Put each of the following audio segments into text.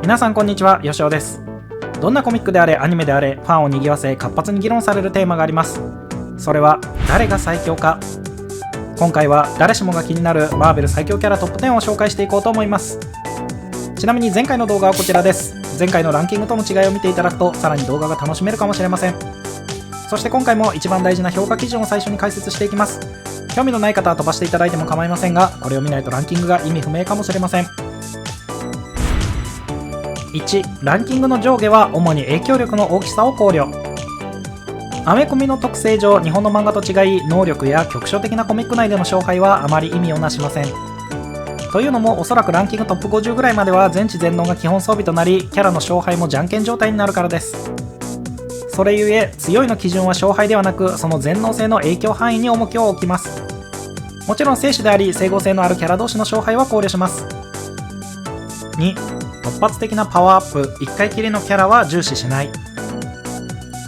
皆さんこんにちは、よしおです。どんなコミックであれアニメであれ、ファンを賑わせ活発に議論されるテーマがあります。それは誰が最強か。今回は誰しもが気になるマーベル最強キャラトップ10を紹介していこうと思います。ちなみに前回の動画はこちらです。前回のランキングとの違いを見ていただくとさらに動画が楽しめるかもしれません。そして今回も一番大事な評価基準を最初に解説していきます。興味のない方は飛ばしていただいても構いませんが、これを見ないとランキングが意味不明かもしれません。1、ランキングの上下は主に影響力の大きさを考慮。アメコミの特性上、日本の漫画と違い能力や局所的なコミック内での勝敗はあまり意味をなしません。というのも、おそらくランキングトップ50ぐらいまでは全知全能が基本装備となり、キャラの勝敗もじゃんけん状態になるからです。それゆえ、強いの基準は勝敗ではなく、その全能性の影響範囲に重きを置きます。もちろん生死であり整合性のあるキャラ同士の勝敗は考慮します。2、突発的なパワーアップ、1回きりのキャラは重視しない。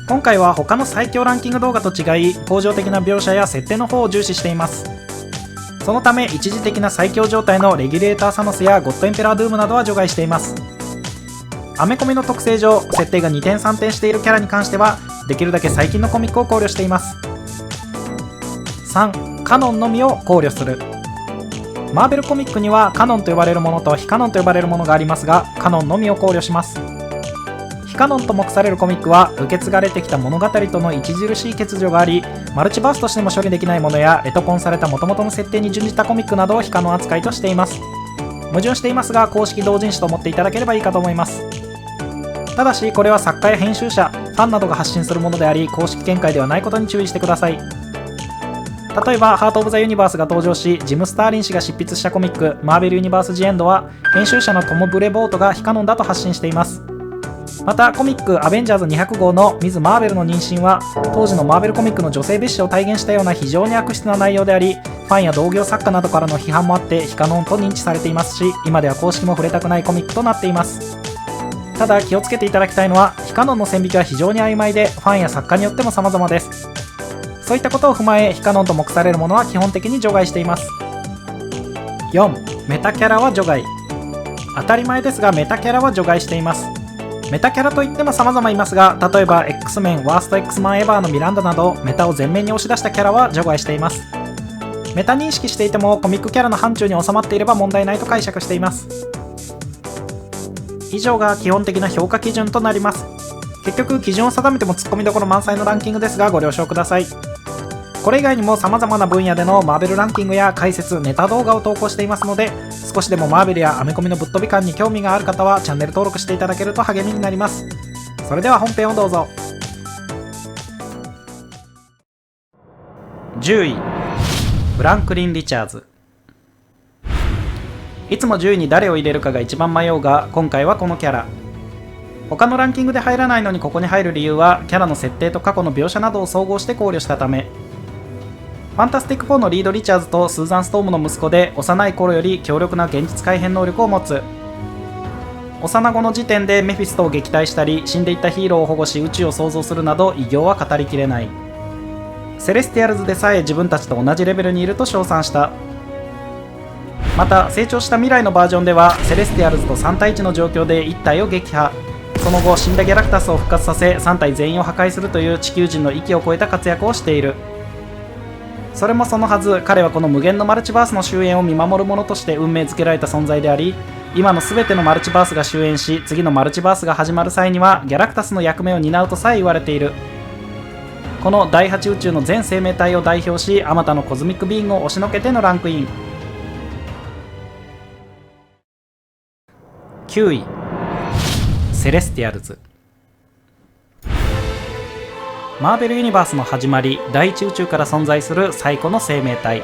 今回は他の最強ランキング動画と違い、恒常的な描写や設定の方を重視しています。そのため一時的な最強状態のレギュレーターサノスやゴッドエンペラードゥームなどは除外しています。アメコミの特性上、設定が2点3点しているキャラに関してはできるだけ最近のコミックを考慮しています。3、カノンのみを考慮する。マーベルコミックにはカノンと呼ばれるものと非カノンと呼ばれるものがありますが、カノンのみを考慮します。非カノンと目されるコミックは受け継がれてきた物語との著しい欠如があり、マルチバースとしても処理できないものやエトコンされた元々の設定に準じたコミックなどを非カノン扱いとしています。矛盾していますが、公式同人誌と思っていただければいいかと思います。ただしこれは作家や編集者、ファンなどが発信するものであり、公式見解ではないことに注意してください。例えばハート・オブ・ザ・ユニバースが登場し、ジム・スターリン氏が執筆したコミックマーベル・ユニバース・ジ・エンドは編集者のトム・ブレボートが非カノンだと発信しています。またコミックアベンジャーズ200号のミズ・マーベルの妊娠は当時のマーベルコミックの女性蔑視を体現したような非常に悪質な内容であり、ファンや同業作家などからの批判もあって非カノンと認知されていますし、今では公式も触れたくないコミックとなっています。ただ気をつけていただきたいのは、非カノンの線引きは非常に曖昧で、ファンや作家によっても様々です。そういったことを踏まえ、非カノンと目されるものは基本的に除外しています。4、メタキャラは除外。当たり前ですがメタキャラは除外しています。メタキャラといっても様々いますが、例えば X メンワースト X マンエバーのミランダなどメタを前面に押し出したキャラは除外しています。メタ認識していてもコミックキャラの範疇に収まっていれば問題ないと解釈しています。以上が基本的な評価基準となります。結局基準を定めてもツッコミどころ満載のランキングですがご了承ください。これ以外にも様々な分野でのマーベルランキングや解説、ネタ動画を投稿していますので、少しでもマーベルやアメコミのぶっ飛び感に興味がある方はチャンネル登録していただけると励みになります。それでは本編をどうぞ。10位、フランクリン・リチャーズ。いつも10位に誰を入れるかが一番迷うが、今回はこのキャラ。他のランキングで入らないのにここに入る理由は、キャラの設定と過去の描写などを総合して考慮したため。ファンタスティック4のリード・リチャーズとスーザン・ストームの息子で、幼い頃より強力な現実改変能力を持つ。幼子の時点でメフィストを撃退したり、死んでいったヒーローを保護し宇宙を創造するなど偉業は語りきれない。セレスティアルズでさえ自分たちと同じレベルにいると称賛した。また成長した未来のバージョンではセレスティアルズと3対1の状況で1体を撃破。その後死んだギャラクタスを復活させ3体全員を破壊するという地球人の域を超えた活躍をしている。それもそのはず、彼はこの無限のマルチバースの終焉を見守る者として運命づけられた存在であり、今の全てのマルチバースが終焉し次のマルチバースが始まる際にはギャラクタスの役目を担うとさえ言われている。この第8宇宙の全生命体を代表し、あまたのコズミックビーイングを押しのけてのランクイン。9位、セレスティアルズ。マーベルユニバースの始まり、第一宇宙から存在する最古の生命体。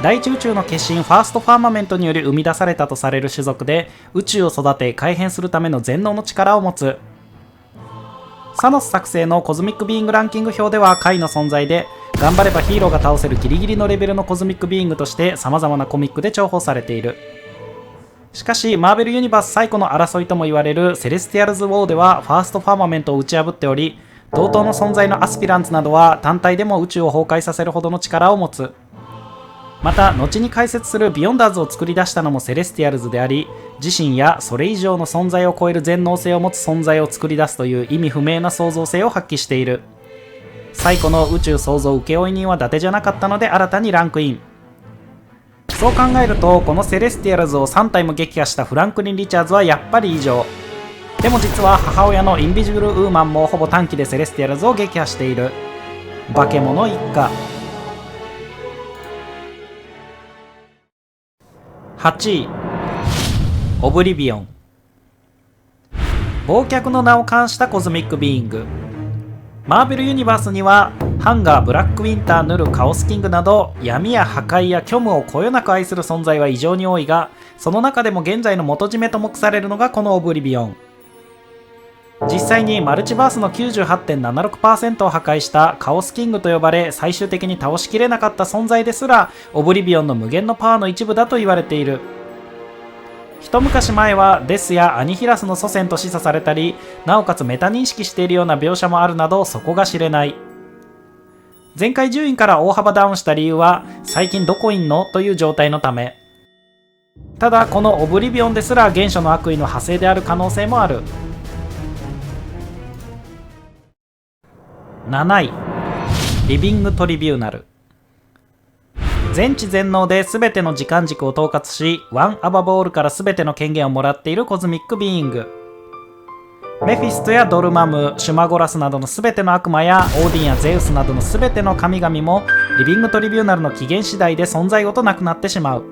第一宇宙の化身ファーストファーマメントにより生み出されたとされる種族で、宇宙を育て改変するための全能の力を持つ。サノス作成のコズミックビーイングランキング表では下位の存在で、頑張ればヒーローが倒せるギリギリのレベルのコズミックビーイングとして様々なコミックで重宝されている。しかしマーベルユニバース最古の争いとも言われるセレスティアルズ・ウォーではファーストファーマメントを打ち破っており、同等の存在のアスピランツなどは単体でも宇宙を崩壊させるほどの力を持つ。また後に解説するビヨンダーズを作り出したのもセレスティアルズであり、自身やそれ以上の存在を超える全能性を持つ存在を作り出すという意味不明な創造性を発揮している。最古の宇宙創造請負人は伊達じゃなかったので新たにランクイン。そう考えるとこのセレスティアルズを3体も撃破したフランクリン・リチャーズはやっぱり異常。でも実は母親のインビジブル・ウーマンもほぼ短期でセレスティアルズを撃破している。化け物一家。8位、オブリビオン。忘却の名を冠したコズミック・ビーイング。マーベルユニバースにはハンガー、ブラックウィンター、ヌル、カオスキングなど闇や破壊や虚無をこよなく愛する存在は異常に多いが、その中でも現在の元締めと目されるのがこのオブリビオン。実際にマルチバースの 98.76% を破壊したカオスキングと呼ばれ、最終的に倒しきれなかった存在ですらオブリビオンの無限のパワーの一部だと言われている。一昔前はデスやアニヒラスの祖先と示唆されたり、なおかつメタ認識しているような描写もあるなど、そこが知れない。前回10位から大幅ダウンした理由は最近どこいんのという状態のため。ただこのオブリビオンですら原初の悪意の派生である可能性もある。7位、リビングトリビューナル。全知全能で全ての時間軸を統括し、ワンアバボールから全ての権限をもらっているコズミックビーイング。メフィストやドルマム、シュマゴラスなどの全ての悪魔やオーディンやゼウスなどの全ての神々もリビングトリビューナルの起源次第で存在ごとなくなってしまう。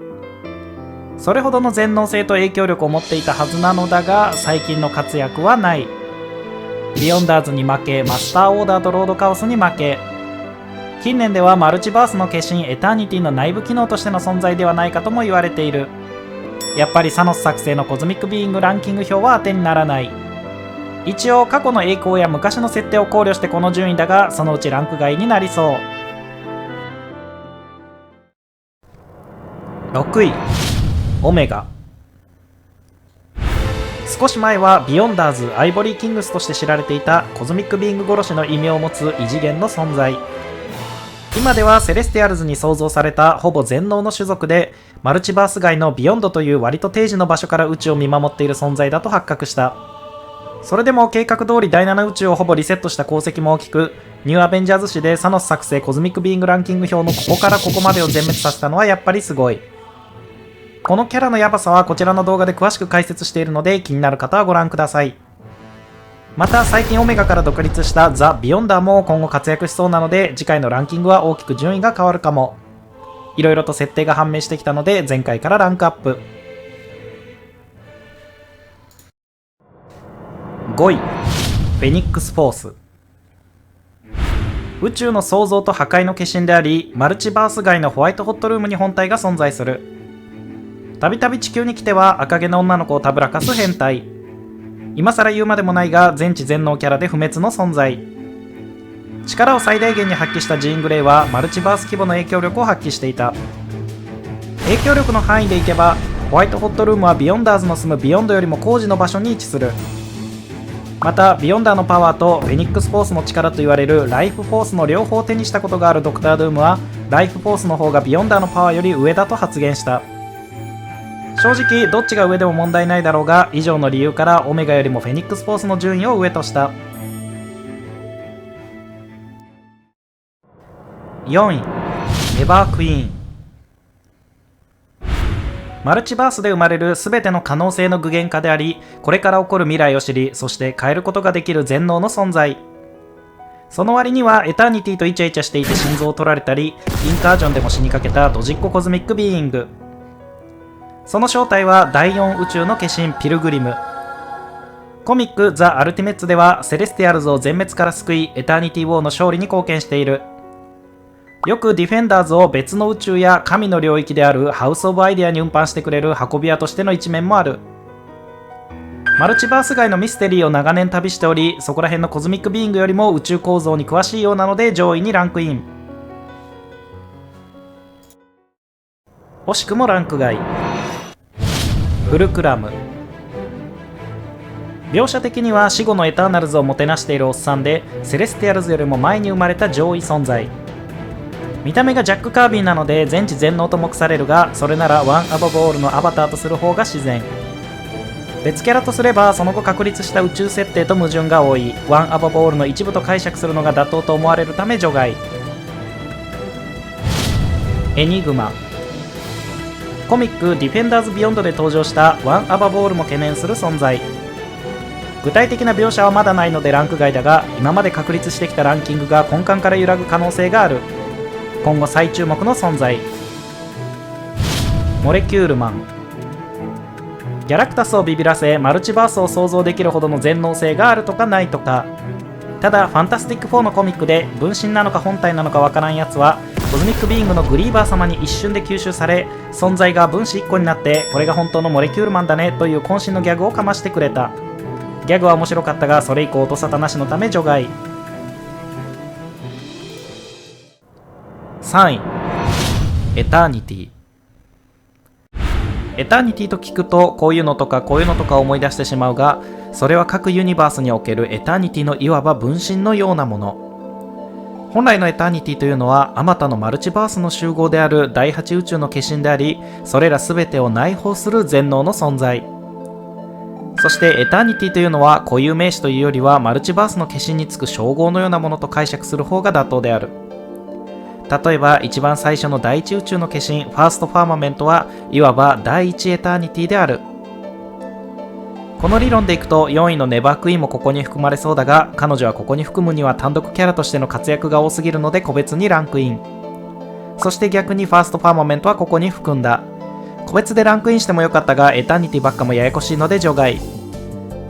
それほどの全能性と影響力を持っていたはずなのだが、最近の活躍はない。ビヨンダーズに負け、マスターオーダーとロードカオスに負け、近年ではマルチバースの化身エターニティの内部機能としての存在ではないかとも言われている。やっぱりサノス作成のコズミックビーイングランキング表は当てにならない。一応過去の栄光や昔の設定を考慮してこの順位だが、そのうちランク外になりそう。6位、オメガ。少し前はビヨンダーズ、アイボリーキングスとして知られていたコズミックビーイング殺しの異名を持つ異次元の存在。今ではセレスティアルズに創造されたほぼ全能の種族で、マルチバース外のビヨンドという割と定時の場所から宇宙を見守っている存在だと発覚した。それでも計画通り第7宇宙をほぼリセットした功績も大きく、ニューアベンジャーズ誌でサノス作成コズミックビーイングランキング表のここからここまでを全滅させたのはやっぱりすごい。このキャラのヤバさはこちらの動画で詳しく解説しているので、気になる方はご覧ください。また最近オメガから独立したザ・ビヨンダーも今後活躍しそうなので、次回のランキングは大きく順位が変わるかも。いろいろと設定が判明してきたので前回からランクアップ。5位、フェニックスフォース。宇宙の創造と破壊の化身であり、マルチバース外のホワイトホットルームに本体が存在する。たびたび地球に来ては赤毛の女の子をたぶらかす変態。今更言うまでもないが全知全能キャラで不滅の存在。力を最大限に発揮したジーン・グレイはマルチバース規模の影響力を発揮していた。影響力の範囲でいけばホワイトホットルームはビヨンダーズの住むビヨンドよりも高次の場所に位置する。またビヨンダーのパワーとフェニックスフォースの力と言われるライフフォースの両方を手にしたことがあるドクター・ドゥームは、ライフフォースの方がビヨンダーのパワーより上だと発言した。正直どっちが上でも問題ないだろうが、以上の理由からオメガよりもフェニックスフォースの順位を上とした。4位、エバークイーン。マルチバースで生まれる全ての可能性の具現化であり、これから起こる未来を知り、そして変えることができる全能の存在。その割にはエターニティとイチャイチャしていて心臓を取られたり、インカージョンでも死にかけたドジっ子コズミックビーイング。その正体は第4宇宙の化身ピルグリム。コミックザ・アルティメッツではセレスティアルズを全滅から救い、エターニティウォーの勝利に貢献している。よくディフェンダーズを別の宇宙や神の領域であるハウス・オブ・アイデアに運搬してくれる運び屋としての一面もある。マルチバース外のミステリーを長年旅しており、そこら辺のコズミックビーイングよりも宇宙構造に詳しいようなので上位にランクイン。惜しくもランク外。フルクラム。描写的には死後のエターナルズをもてなしているおっさんで、セレスティアルズよりも前に生まれた上位存在。見た目がジャック・カービーなので全知全能と目されるが、それならワン・アバブ・オールのアバターとする方が自然。別キャラとすればその後確立した宇宙設定と矛盾が多い。ワン・アバブ・オールの一部と解釈するのが妥当と思われるため除外。エニグマ。コミック「ディフェンダーズ・ビヨンド」で登場したワン・アバブ・オールも懸念する存在。具体的な描写はまだないのでランク外だが、今まで確立してきたランキングが根幹から揺らぐ可能性がある。今後最注目の存在。モレキュールマン。ギャラクタスをビビらせマルチバースを想像できるほどの全能性があるとかないとか。ただファンタスティック4のコミックで分身なのか本体なのかわからんやつはコズミックビーイングのグリーバー様に一瞬で吸収され、存在が分子1個になって、これが本当のモレキュールマンだねという渾身のギャグをかましてくれた。ギャグは面白かったが、それ以降音沙汰なしのため除外。3位、エターニティ。エターニティと聞くとこういうのとかこういうのとか思い出してしまうが、それは各ユニバースにおけるエターニティのいわば分身のようなもの。本来のエターニティというのはあまたのマルチバースの集合である第8宇宙の化身であり、それら全てを内包する全能の存在。そしてエターニティというのは固有名詞というよりはマルチバースの化身につく称号のようなものと解釈する方が妥当である。例えば一番最初の第一宇宙の化身ファーストファーマメントはいわば第一エターニティである。この理論でいくと4位のネバークイーンもここに含まれそうだが、彼女はここに含むには単独キャラとしての活躍が多すぎるので個別にランクイン。そして逆にファーストファーマメントはここに含んだ。個別でランクインしてもよかったが、エターニティばっかもややこしいので除外。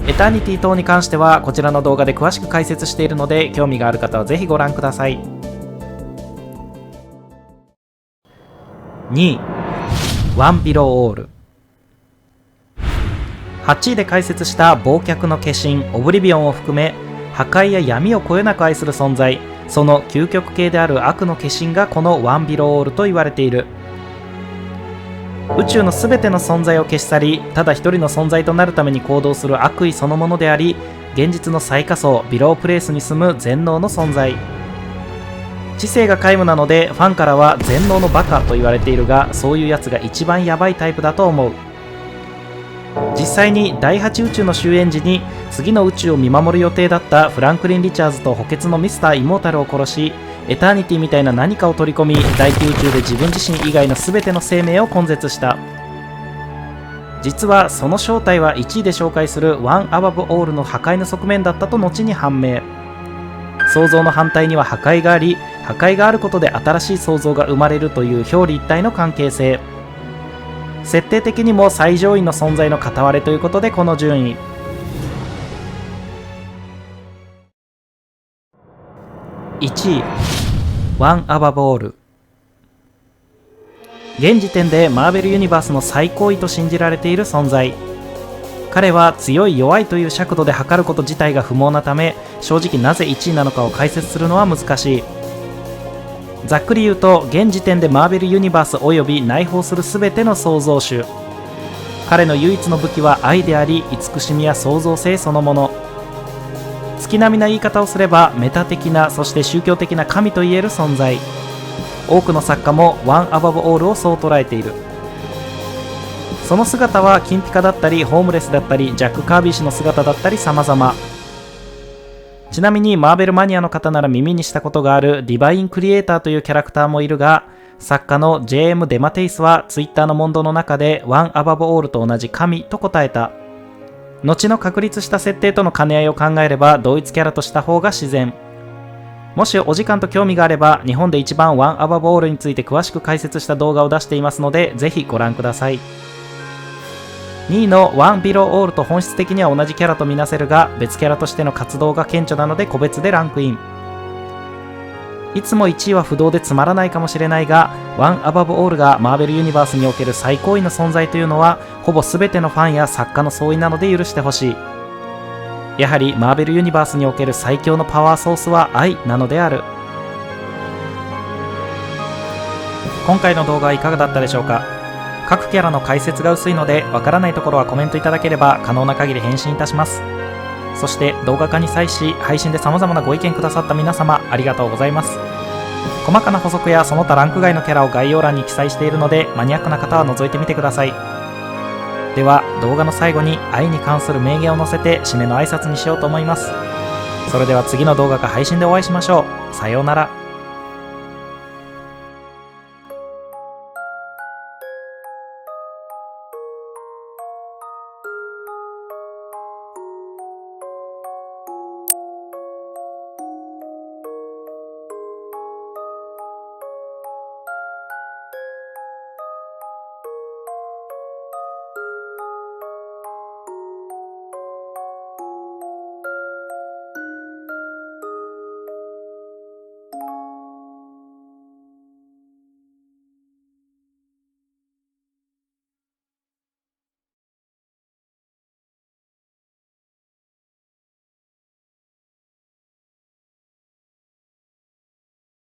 エターニティ等に関してはこちらの動画で詳しく解説しているので、興味がある方はぜひご覧ください。2位、ワンビローオール。8位で解説した忘却の化身オブリビオンを含め、破壊や闇をこよなく愛する存在、その究極系である悪の化身がこのワンビローオールと言われている。宇宙の全ての存在を消し去り、ただ一人の存在となるために行動する悪意そのものであり、現実の最下層ビロープレイスに住む全能の存在。知性が皆無なのでファンからは全能のバカと言われているが、そういうやつが一番ヤバいタイプだと思う。実際に第8宇宙の終焉時に次の宇宙を見守る予定だったフランクリン・リチャーズと補欠のミスター・イモータルを殺し、エターニティみたいな何かを取り込み、第9宇宙で自分自身以外の全ての生命を根絶した。実はその正体は1位で紹介するワン・アバブ・オールの破壊の側面だったと後に判明。創造の反対には破壊があり、破壊があることで新しい創造が生まれるという表裏一体の関係性。設定的にも最上位の存在の片割れということでこの順位。1位、ワン・アバブ・オール。現時点でマーベルユニバースの最高位と信じられている存在。彼は強い弱いという尺度で測ること自体が不毛なため、正直なぜ1位なのかを解説するのは難しい。ざっくり言うと、現時点でマーベルユニバースおよび内包する全ての創造主。彼の唯一の武器は愛であり、慈しみや創造性そのもの。月並みな言い方をすればメタ的な、そして宗教的な神といえる存在。多くの作家もワン・アバブ・オールをそう捉えている。その姿は金ピカだったりホームレスだったりジャック・カービー氏の姿だったり様々。ちなみにマーベルマニアの方なら耳にしたことがあるディバインクリエイターというキャラクターもいるが、作家の J.M. デマテイスはツイッターの問答の中でワン・アバブ・オールと同じ神と答えた。後の確立した設定との兼ね合いを考えれば同一キャラとした方が自然。もしお時間と興味があれば日本で一番ワン・アバブ・オールについて詳しく解説した動画を出していますのでぜひご覧ください。2位のワン・ビロー・オールと本質的には同じキャラとみなせるが、別キャラとしての活動が顕著なので個別でランクイン。いつも1位は不動でつまらないかもしれないが、ワン・アバブ・オールがマーベルユニバースにおける最高位の存在というのはほぼ全てのファンや作家の総意なので許してほしい。やはりマーベルユニバースにおける最強のパワーソースは愛なのである。今回の動画はいかがだったでしょうか。各キャラの解説が薄いので、わからないところはコメントいただければ可能な限り返信いたします。そして動画化に際し配信で様々なご意見くださった皆様ありがとうございます。細かな補足やその他ランク外のキャラを概要欄に記載しているので、マニアックな方は覗いてみてください。では動画の最後に愛に関する名言を載せて締めの挨拶にしようと思います。それでは次の動画か配信でお会いしましょう。さようなら。